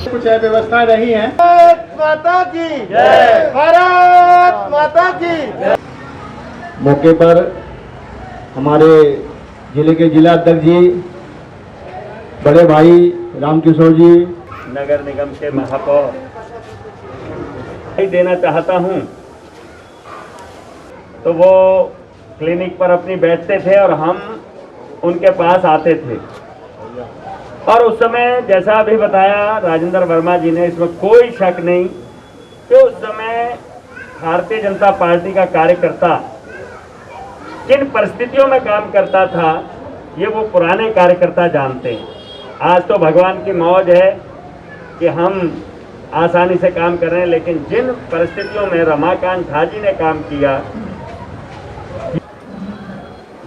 कुछ व्यवस्था रही है। भारत माता की जय, भारत माता की जय। मौके पर हमारे जिले के जिला अध्यक्ष जी, बड़े भाई रामकिशोर जी, नगर निगम के महापौर देना चाहता हूं, तो वो क्लिनिक पर अपनी बैठते थे और हम उनके पास आते थे। और उस समय जैसा अभी बताया राजेंद्र वर्मा जी ने, इसमें कोई शक नहीं कि उस समय भारतीय जनता पार्टी का कार्यकर्ता किन परिस्थितियों में काम करता था, ये वो पुराने कार्यकर्ता जानते हैं। आज तो भगवान की मौज है कि हम आसानी से काम कर रहे हैं, लेकिन जिन परिस्थितियों में रमाकांत झा जी ने काम किया,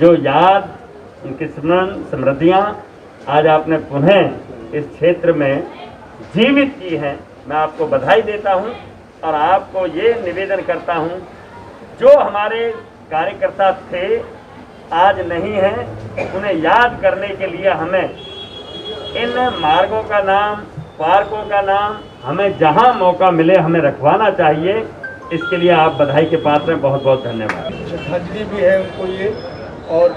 जो याद, उनकी स्मृतियां आज आपने पुनः इस क्षेत्र में जीवित की हैं, मैं आपको बधाई देता हूं। और आपको ये निवेदन करता हूं, जो हमारे कार्यकर्ता थे आज नहीं हैं, उन्हें याद करने के लिए हमें इन मार्गों का नाम, पार्कों का नाम हमें जहां मौका मिले हमें रखवाना चाहिए। इसके लिए आप बधाई के पात्र हैं। बहुत बहुत धन्यवाद। श्रद्धांजलि भी है उनको ये, और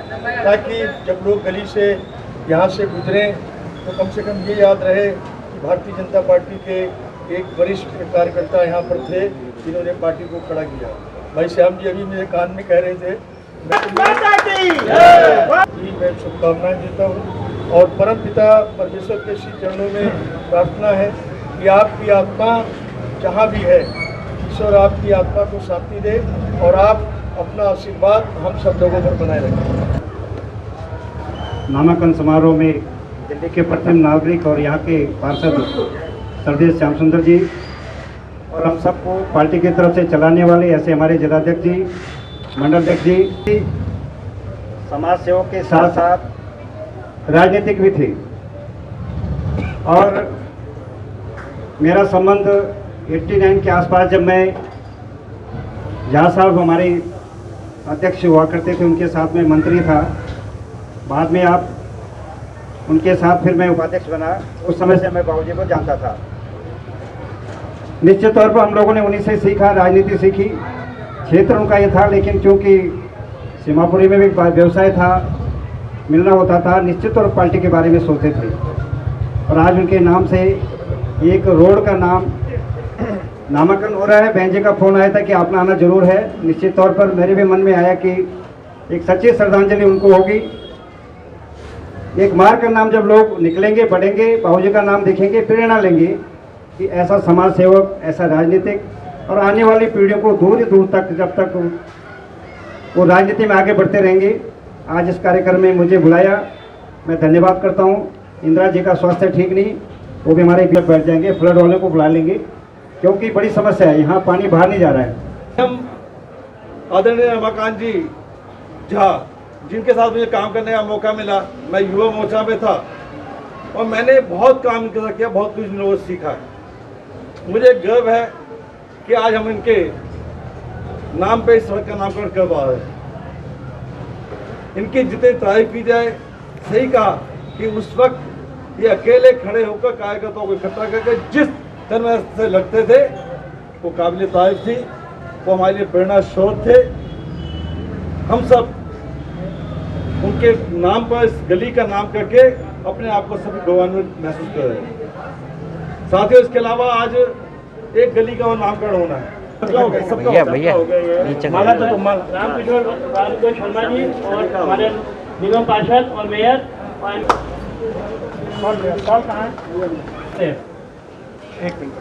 ताकि जब लोग गली से यहाँ से गुजरें तो कम से कम ये याद रहे कि भारतीय जनता पार्टी के एक वरिष्ठ कार्यकर्ता यहाँ पर थे जिन्होंने पार्टी को खड़ा किया। भाई श्याम जी अभी मेरे कान में कह रहे थे, मैं शुभकामनाएं देता हूँ और परम पिता परमेश्वर के श्री चरणों में प्रार्थना है कि आपकी आत्मा जहाँ भी है, ईश्वर आपकी आत्मा को शांति दे और आप अपना आशीर्वाद हम सब लोगों पर बनाए रखें। नामांकन समारोह में दिल्ली के प्रथम नागरिक और यहाँ के पार्षद सरदेश श्याम सुंदर जी और हम सबको पार्टी की तरफ से चलाने वाले ऐसे हमारे जिलाध्यक्ष जी, मंडल अध्यक्ष जी, समाज सेवक के साथ साथ राजनीतिक भी थे। और मेरा संबंध 89 के आसपास, जब मैं झा साहब हमारे अध्यक्ष हुआ करते थे, उनके साथ में मंत्री था, बाद में आप उनके साथ फिर मैं उपाध्यक्ष बना। उस समय से मैं बाबूजी को जानता था। निश्चित तौर पर हम लोगों ने उन्हीं से सीखा, राजनीति सीखी। क्षेत्र उनका ये था, लेकिन क्योंकि सीमापुरी में भी व्यवसाय था, मिलना होता था, निश्चित तौर पर पार्टी के बारे में सोचते थे। और आज उनके नाम से एक रोड का नामांकन हो रहा है। बहन जी का फोन आया था कि आपने आना जरूर है। निश्चित तौर पर मेरे भी मन में आया कि एक सच्ची श्रद्धांजलि उनको होगी। एक मार्ग का नाम जब लोग निकलेंगे, बढ़ेंगे, बाबूजी का नाम देखेंगे, प्रेरणा लेंगे कि ऐसा समाज सेवक, ऐसा राजनीतिक, और आने वाली पीढ़ियों को दूर दूर तक, जब तक वो राजनीति में आगे बढ़ते रहेंगे। आज इस कार्यक्रम में मुझे बुलाया, मैं धन्यवाद करता हूँ। इंदिरा जी का स्वास्थ्य ठीक नहीं, वो भी हमारे बीच बैठ जाएंगे। फ्लड वाले को बुला लेंगे क्योंकि बड़ी समस्या है, यहाँ पानी बाहर नहीं जा रहा है। हम आदरणीय रमाकांत जी झा, जिनके साथ मुझे काम करने का मौका मिला, मैं युवा मोर्चा में था और मैंने बहुत काम किया, बहुत कुछ लोगों से सीखा। मुझे गर्व है कि आज हम इनके नाम पे इस सड़क का नामकरण कर पा रहे हैं। इनकी जितनी तारीफ की जाए, सही कहा कि उस वक्त ये अकेले खड़े होकर कार्यकर्ताओं को इकट्ठा करके जिस तरह से लगते थे, वो काबिल तारीफ थी। वो हमारे लिए प्रेरणा स्रोत थे। हम सब उनके नाम पर इस गली का नाम करके अपने आप को सभी गौरवान्वित महसूस कर रहे हैं। साथियों, इसके अलावा आज एक गली का और नामकरण होना है। भैया माला तो माला रामकिशोर शर्मा जी और हमारे निगम पार्षद और मेयर कॉल कहाँ है? एक मिनट।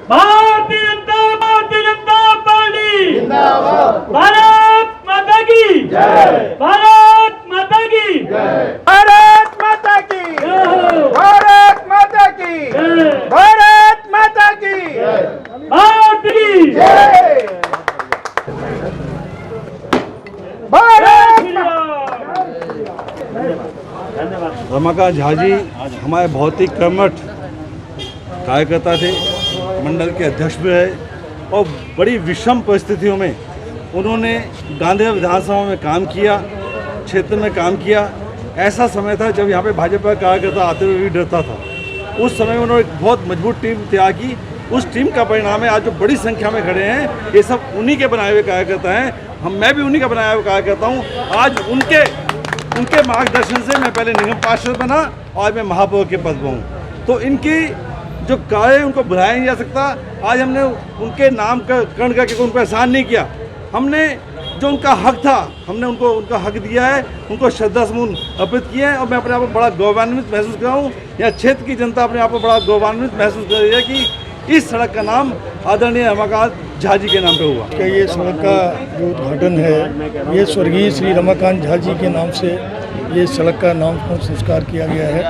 भारतीय जनता पार्टी जिंदाबाद। भारत माता की जय, भारत माता की जय, भारत माता की जय, भारत माता की जय, भारत माता की भारत की जय, रमाकांत झा जी हमारे बहुत ही कर्मठ कार्यकर्ता थे, मंडल के अध्यक्ष भी रहे और बड़ी विषम परिस्थितियों में उन्होंने गांधी विधानसभा में काम किया, क्षेत्र में काम किया। ऐसा समय था जब यहाँ पे भाजपा का कार्यकर्ता आते हुए भी डरता था। उस समय उन्होंने एक बहुत मजबूत टीम तैयार की। उस टीम का परिणाम है आज जो बड़ी संख्या में खड़े हैं, ये सब उन्हीं के बनाए हुए कार्यकर्ता हैं। मैं भी उन्हीं का बनाया हुआ कार्यकर्ता हूँ। आज उनके मार्गदर्शन से मैं पहले निगम पार्षद बना और मैं महापौर के पद पर हूँ। तो इनकी जो कार्य है उनको भुलाया नहीं जा सकता। आज हमने उनके नाम का करण करके उनको एहसान नहीं किया। हमने जो उनका हक था, हमने उनको उनका हक दिया है, उनको श्रद्धासुमन अर्पित किए हैं। और मैं अपने आप को बड़ा गौरवान्वित महसूस कर रहा हूँ। यहाँ क्षेत्र की जनता अपने आप को बड़ा गौरवान्वित महसूस कर रही है कि इस सड़क का नाम आदरणीय रमाकांत झा जी के नाम पे हुआ। कि ये सड़क का जो उद्घाटन है ये स्वर्गीय श्री रमाकांत झा जी के नाम से ये सड़क का नामकरण संस्कार किया गया है।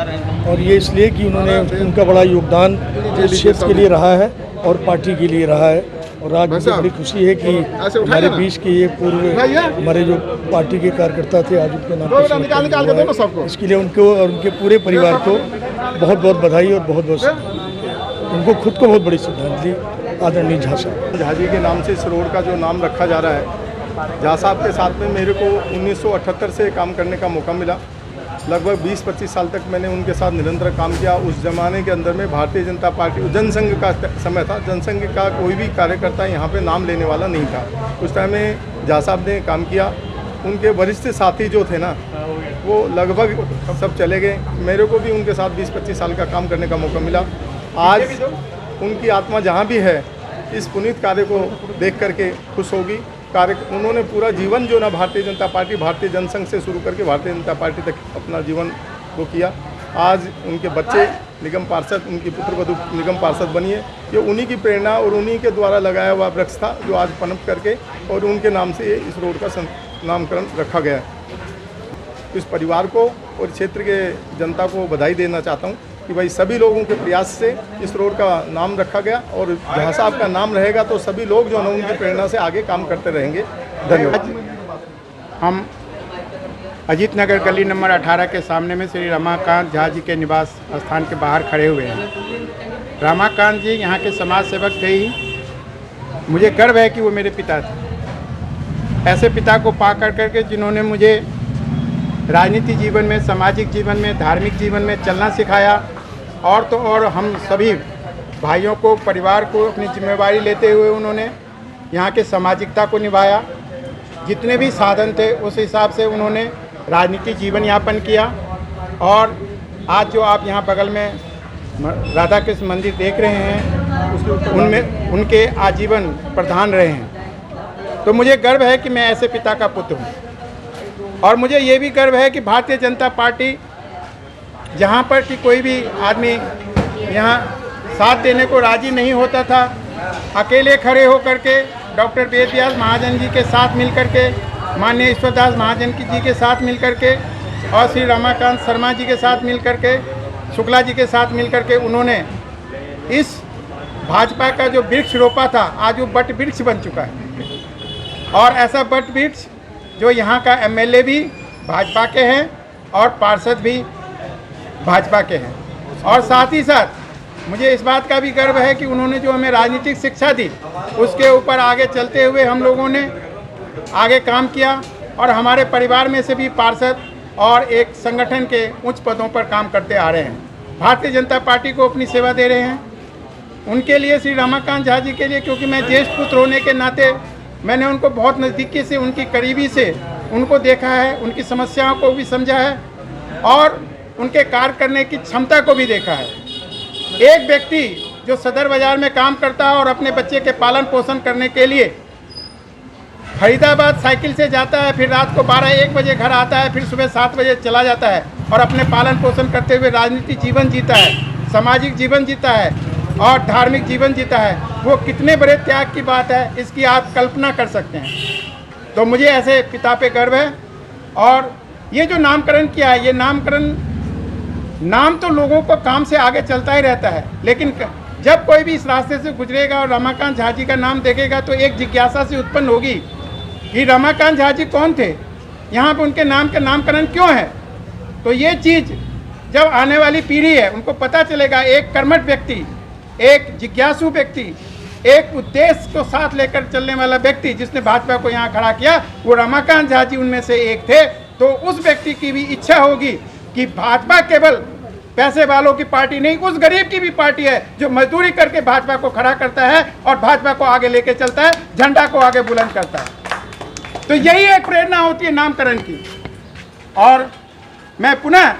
और ये इसलिए कि उनका बड़ा योगदान इस क्षेत्र के लिए रहा है और पार्टी के लिए रहा है। और आज मुझे बड़ी खुशी है कि हमारे बीच के ये पूर्व हमारे जो पार्टी के कार्यकर्ता थे आज उनके नाम पर इसके लिए उनको और उनके पूरे परिवार को बहुत बहुत बधाई और बहुत बहुत उनको खुद को बहुत बड़ी श्रद्धांजलि आदरणीय झा साहब। झा जी के नाम से इस रोड का जो नाम रखा जा रहा है, झा साहब के साथ में मेरे को 1978 से काम करने का मौका मिला। लगभग 20-25 साल तक मैंने उनके साथ निरंतर काम किया। उस ज़माने के अंदर में भारतीय जनता पार्टी जनसंघ का समय था। जनसंघ का कोई भी कार्यकर्ता यहाँ पे नाम लेने वाला नहीं था। उस टाइम में झा साहब ने काम किया। उनके वरिष्ठ साथी जो थे ना, वो लगभग सब चले गए। मेरे को भी उनके साथ 20-25 साल का काम करने का मौका मिला। आज उनकी आत्मा जहाँ भी है इस पुनीत कार्य को देख करके खुश होगी। उन्होंने पूरा जीवन जो ना भारतीय जनता पार्टी, भारतीय जनसंघ से शुरू करके भारतीय जनता पार्टी तक अपना जीवन वो किया। आज उनके बच्चे निगम पार्षद, उनकी पुत्रवधू निगम पार्षद बनी है। ये उन्हीं की प्रेरणा और उन्हीं के द्वारा लगाया हुआ वृक्ष था जो आज पनप करके और उनके नाम से इस रोड का नामकरण रखा गया है। इस परिवार को और क्षेत्र के जनता को बधाई देना चाहता हूँ कि भाई सभी लोगों के प्रयास से इस रोड का नाम रखा गया और झा साहब का नाम रहेगा तो सभी लोग जो है उनकी प्रेरणा से आगे काम करते रहेंगे। धन्यवाद। हम अजीत नगर गली नंबर 18 के सामने में श्री रमाकांत झा जी के निवास स्थान के बाहर खड़े हुए हैं। रमाकांत जी यहाँ के समाज सेवक थे ही। मुझे गर्व है कि वो मेरे पिता थे। ऐसे पिता को पा करके जिन्होंने मुझे राजनीतिक जीवन में, सामाजिक जीवन में, धार्मिक जीवन में चलना सिखाया। और तो और हम सभी भाइयों को, परिवार को अपनी जिम्मेवारी लेते हुए उन्होंने यहाँ के सामाजिकता को निभाया। जितने भी साधन थे उस हिसाब से उन्होंने राजनीतिक जीवन यापन किया। और आज जो आप यहाँ बगल में राधा कृष्ण मंदिर देख रहे हैं उनमें उनके आजीवन प्रधान रहे हैं। तो मुझे गर्व है कि मैं ऐसे पिता का पुत्र हूँ। और मुझे ये भी गर्व है कि भारतीय जनता पार्टी जहाँ पर कि कोई भी आदमी यहाँ साथ देने को राजी नहीं होता था, अकेले खड़े होकर के डॉक्टर वेद व्यास महाजन जी के साथ मिलकर के, माननीय ईश्वरदास महाजन जी के साथ मिलकर के और श्री रमाकांत शर्मा जी के साथ मिलकर के, शुक्ला जी के साथ मिलकर के उन्होंने इस भाजपा का जो वृक्ष रोपा था आज वो बट वृक्ष बन चुका है। और ऐसा बट वृक्ष जो यहाँ का एमएलए भी भाजपा के हैं और पार्षद भी भाजपा के हैं। और साथ ही साथ मुझे इस बात का भी गर्व है कि उन्होंने जो हमें राजनीतिक शिक्षा दी उसके ऊपर आगे चलते हुए हम लोगों ने आगे काम किया। और हमारे परिवार में से भी पार्षद और एक संगठन के उच्च पदों पर काम करते आ रहे हैं, भारतीय जनता पार्टी को अपनी सेवा दे रहे हैं। उनके लिए, श्री रमाकांत झा जी के लिए, क्योंकि मैं ज्येष्ठ पुत्र होने के नाते मैंने उनको बहुत नज़दीकी से, उनकी करीबी से उनको देखा है, उनकी समस्याओं को भी समझा है और उनके कार्य करने की क्षमता को भी देखा है। एक व्यक्ति जो सदर बाज़ार में काम करता है और अपने बच्चे के पालन पोषण करने के लिए फरीदाबाद साइकिल से जाता है, फिर रात को 12-1 बजे घर आता है, फिर सुबह 7 बजे चला जाता है और अपने पालन पोषण करते हुए राजनीतिक जीवन जीता है, सामाजिक जीवन जीता है और धार्मिक जीवन जीता है, वो कितने बड़े त्याग की बात है, इसकी आप कल्पना कर सकते हैं। तो मुझे ऐसे पिता पे गर्व है। और ये जो नामकरण किया है, ये नामकरण, नाम तो लोगों को काम से आगे चलता ही रहता है, लेकिन जब कोई भी इस रास्ते से गुजरेगा और रमाकांत झा जी का नाम देखेगा तो एक जिज्ञासा से उत्पन्न होगी कि रमाकांत झा जी कौन थे, यहाँ पर उनके नाम का नामकरण क्यों है। तो ये चीज़ जब आने वाली पीढ़ी है उनको पता चलेगा, एक कर्मठ व्यक्ति, एक जिज्ञासु व्यक्ति एक उद्देश्य को साथ लेकर चलने वाला व्यक्ति जिसने भाजपा को यहाँ खड़ा किया वो रमाकांत झा जी उनमें से एक थे। तो उस व्यक्ति की भी इच्छा होगी कि भाजपा केवल पैसे वालों की पार्टी नहीं, उस गरीब की भी पार्टी है जो मजदूरी करके भाजपा को खड़ा करता है और भाजपा को आगे लेके चलता है, झंडा को आगे बुलंद करता है। तो यही एक प्रेरणा होती है नामकरण की। और मैं पुनः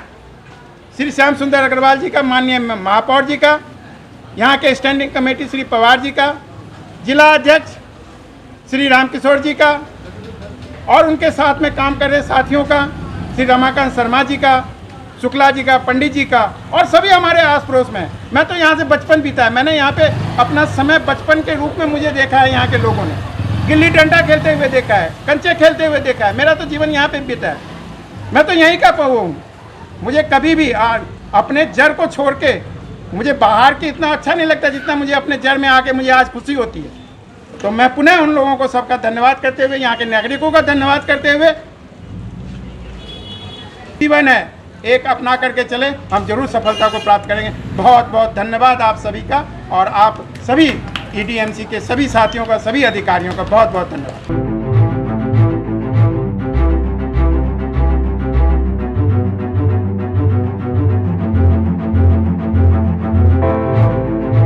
श्री श्याम सुंदर अग्रवाल जी का, माननीय महापौर जी का, यहाँ के स्टैंडिंग कमेटी श्री पवार जी का, जिला अध्यक्ष श्री रामकिशोर जी का और उनके साथ में काम कर रहे साथियों का, श्री रमाकांत शर्मा जी का, शुक्ला जी का, पंडित जी का और सभी हमारे आस पड़ोस में। मैं तो यहाँ से बचपन बीता है, मैंने यहाँ पे अपना समय बचपन के रूप में मुझे देखा है। यहाँ के लोगों ने गिल्ली डंडा खेलते हुए देखा है, कंचे खेलते हुए देखा है। मेरा तो जीवन यहाँ पे बीता है, मैं तो यहीं का पहुँ हूँ। मुझे कभी भी अपने जड़ को छोड़ के मुझे बाहर की इतना अच्छा नहीं लगता जितना मुझे अपने जड़ में आके मुझे आज खुशी होती है। तो मैं पुनः उन लोगों को सबका धन्यवाद करते हुए, यहाँ के नागरिकों का धन्यवाद करते हुए, जीवन है एक अपना करके चले, हम जरूर सफलता को प्राप्त करेंगे। बहुत बहुत धन्यवाद आप सभी का और आप सभी EDMC के सभी साथियों का, सभी अधिकारियों का बहुत बहुत धन्यवाद।